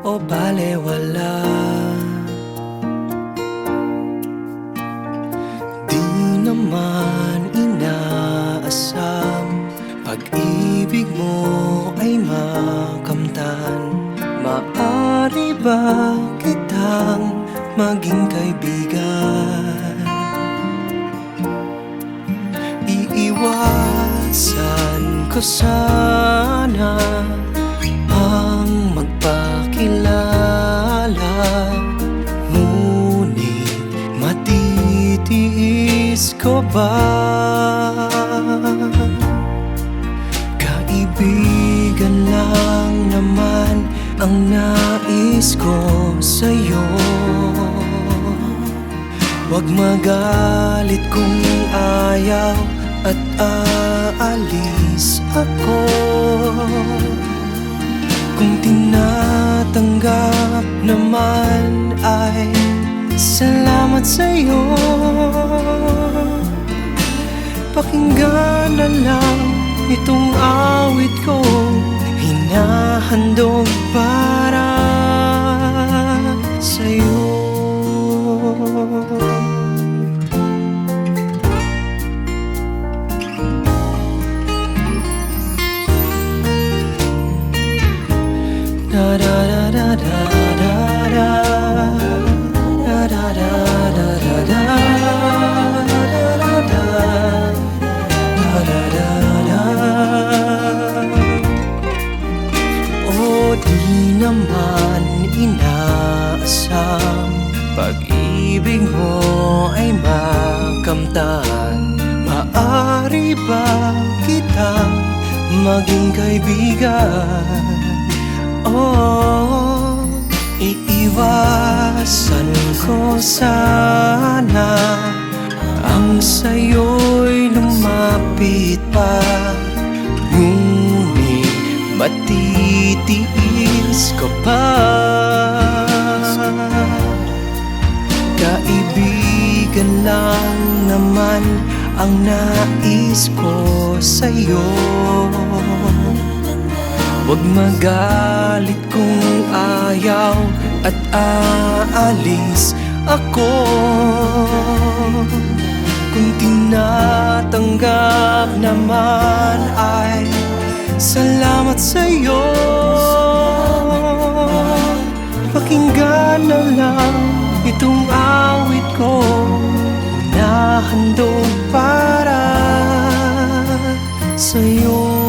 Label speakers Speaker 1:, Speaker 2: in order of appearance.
Speaker 1: o balewala. Di naman inaasam, pag-ibig mo ay makamtan. Maaari ba kitang maging kaibigan? Iiwasan ko sana ang magpakilala, ngunit matitiis ko ba? Kaibigan lang naman ang nais ko sa'yo. Huwag magalit kung ayaw at aalis ako. Kung tinatanggap naman ay salamat sa'yo. Pakinggan na lang itong awit ko, hinahandog para sa'yo. Da da da da da da da da da da da o di naman inaasam, pag-ibig mo ay makamtan. Maaari ba kitang maging kaibigan? Oh, iiwasan ko sana ang sa'yo'y lumapit pa, ngunit matitiis ko pa. Kaibigan lang naman ang nais ko sa'yo. Huwag magalit kung ayaw at aalis ako. Kung tinatanggap naman ay salamat sa'yo. Pakinggan na lang itong awit ko, nahandog para sa'yo.